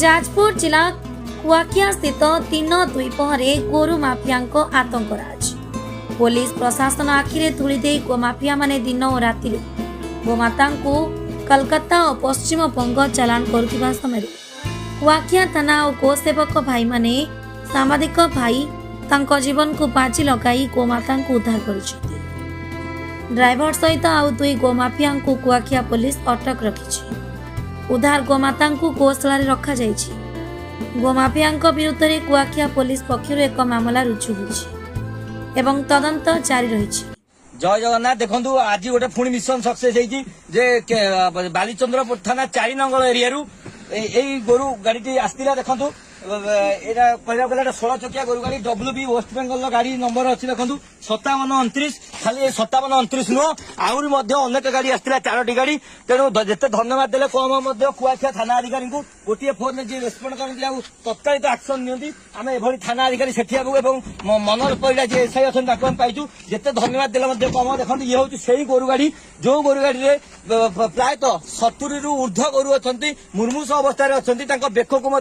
जाजपुर जिला कुआखिया स्थित दिन द्विपहरे गोरु माफिया आतंकराज। पुलिस प्रशासन आखिरे धूली दे गोमाफिया माने दिन और राति गोमाता कलकत्ता और पश्चिम बंग चलाण करुवा समय कुआखिया थाना और गोसेवक भाई माने सामाजिक भाई तांको जीवन को बाजी लगाई गोमाता उद्धार कर ड्राइवर सहित आउ दुई गोमाफिया कुआखिया पुलिस अटक रखी। उद्धार गोमाता गौशाला रखा जाइछि। गोमाफिया विरुद्ध में कुआखिया पुलिस पक्षर एक मामला रुजु होइछि एवं तदंत जारी रहिछि। जय जगन्नाथ। देखो आज गोटे पुणी मिशन सक्सेस जे बालीचंद्रपुर थाना 4 नंगल एरिया गोरु गाड़ी आसला। देखो यहाँ कहला 16 चकिया गोरु गाड़ी WB वेस्ट बेंगल गाड़ी नंबर अच्छी। देखो 5729 खाली 5729 नुह आहरी अनेक गाड़ी आसला 4टी गाड़ी। तेणु जिते धन्यवाद देले कम कुआखिया थाना अधिकारी को गोटे फोन जी रेस्पंड करते तत्कालित एक्शन नियंती आम एभली थाना अधिकारी सेठी आबू मनोज परिड़ा जी एसआई अच्छा पाइचु जिते धन्यवाद देले कम। देखो ये हूँ से गोरु गाड़ी जो गोरु गाड़ी प्रायतः 70 रु ऊर्ध्व गोरु अच्छा मुर्मूष अवस्था अच्छा बेक को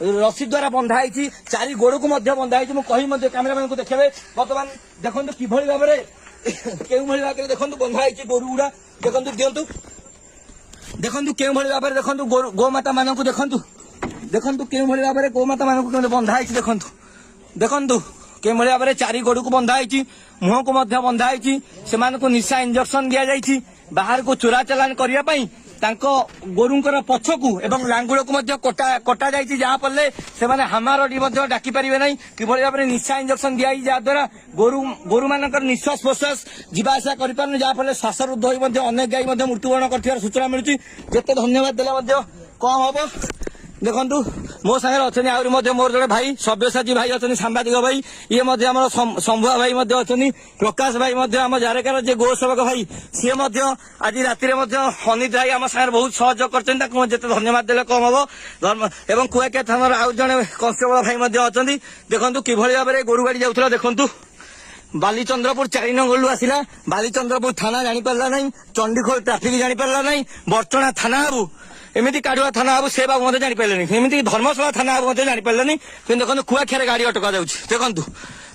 रसी द्वारा बंधाई 4 गोड़ को बंधाई। मुझे कैमेरामैन को देखे बर्तमान देखो कि भाव में क्यों भाव में देखो बंधाई गोरु गुड़ा देखो दिंतु देखो क्यों भाव में देखो गोमाता मान को देखो देखो क्यों भाव में गोमाता मान को बंधाई देखो देखो क्यों भाव में 4 गोड़ को बंधाई मुह को बंधाई से निशा इंजेक्शन दि जाइए बाहर को चोरा चालान करने गोरुंकर पछकू एवं लांगुड़ को कटा जाइए जहाँफल से हामारडी डाकी पारे ना कि भाव में निशा इंजेक्शन दिखाई जहाद्वारा गोरु मान निश्वास प्रश्वास जावासा कर जहाँफल श्वासरुद्ध हो अनेक गाई मृत्युवरण कर सूचना मिलूँ। जिते धन्यवाद देले कम हम। देखो मो सागर अच्छे आहरी मोर जड़े भाई सब्यसाची भाई अच्छा सांबादिक भाई ये शंभुआ भाई अच्छा प्रकाश भाई आम जारेकार जे गोसेवक भाई सी आज राति अनित भाई आम सागर बहुत सहयोग कर जिते धन्यवाद देले कम हम। एवं कुआखिया थाना आउ जड़े कन्स्टेबल भाई अच्छा देखो कि भाव में गोरु गाड़ी जाऊला। देखो बालीचंद्रपुर 4 नंगल आसला बालीचंद्रपुर थाना जापारा ना चंडीखोल ट्राफिक जापारा ना बर्चना थाना आबू एमती काड़ुआ थाना आबू से बाबू जानी पारे एमती धर्मशाला थाना आबू जानी पारे कि देखो कुआखिया गाड़ी अटका जाऊँ। देखो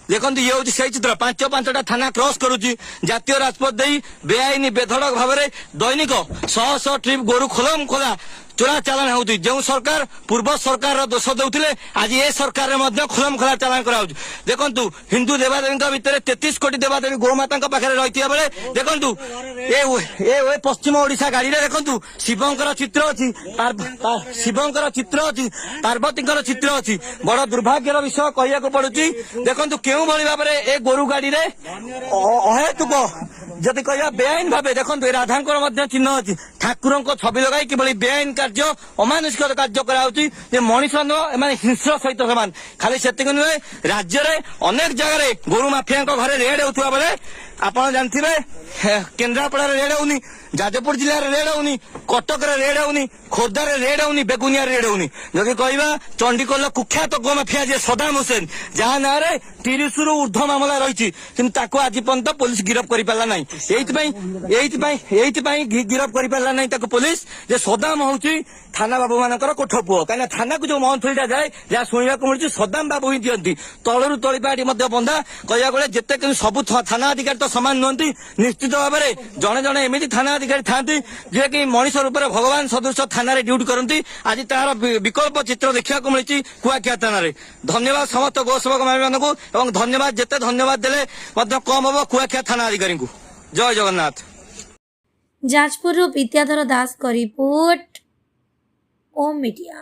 देखो ये हूँ से चित्र 5-5टा थाना क्रॉस करुच्ची जातीय राजपथ दे बेआईन बेधड़क भाव में दैनिक 100 ट्रिप गोरु खोलम खोला चोरा चालान होती। जो सरकार पूर्व सरकार दोष देते आज ये सरकार खोलम खोला चालान करा। देखु हिंदू देवादेवी भितर 33 कोटी देवादेवी गोमाता पाखे रही बेले देखु ये पश्चिम ओडिशा गाड़ी में देखु शिवंकर चित्र अच्छी शिवंकर चित्र अच्छी पार्वती चित्र अच्छी बड़ दुर्भाग्यर विषय कहू पड़ू। देखु क्यों भाव में ए गोरु गाड़ी में अहेतुक जदि कह बेआईन भाव देखो राधा चिन्ह अच्छी ठाकुर छवि लगाई कि बेआईन कार्य अमानुषिक कार्य कर मनीष हिंस्र सहित समान खाली से नुहे राज्य में अनेक जगह गोरु माफिया घरे रेड होता बेले आप जानते केन्द्रापड़ा रेड होनी जाजपुर जिले में रेड होनी कटक रेड होनी खोर्धा रेड होनी बेगुनिया रेड होनी जदि कह चंडीखोल कुख्यात गोमाफिया जे सदाम हुसैन जहाँ ना 30 रु ऊर्ध्व मामला रही आज पर्यंत पुलिस गिरफ कर पारा ना गिरफ कर पारा ना पुलिस जे सदाम हूँ थाना बाबू मानकर कोठ पुओ कहीं थाना को जो महंथुरीटा जाए जहाँ शुणा मिलूँ सदाम बाबू ही दिखती तलू तलीपाटी बंधा कह गले जिते सब थाना अधिकारी तो सामान नुहति निश्चित भाव में जड़े जड़े एमती थाना अधिकारी था जे कि मनीष रूप में भगवान सदृश थाना ड्यूटी करती आज तार विकल्प चित्र देखा मिली कुआखिया थाना। धन्यवाद समस्त गोसेवक मान धन्यवाद जिते धन्यवाद देले कम हम कुआखिया थाना अधिकारी को। जय जगन्नाथ। जाजपुर विद्याधर दास का रिपोर्ट ओम मीडिया।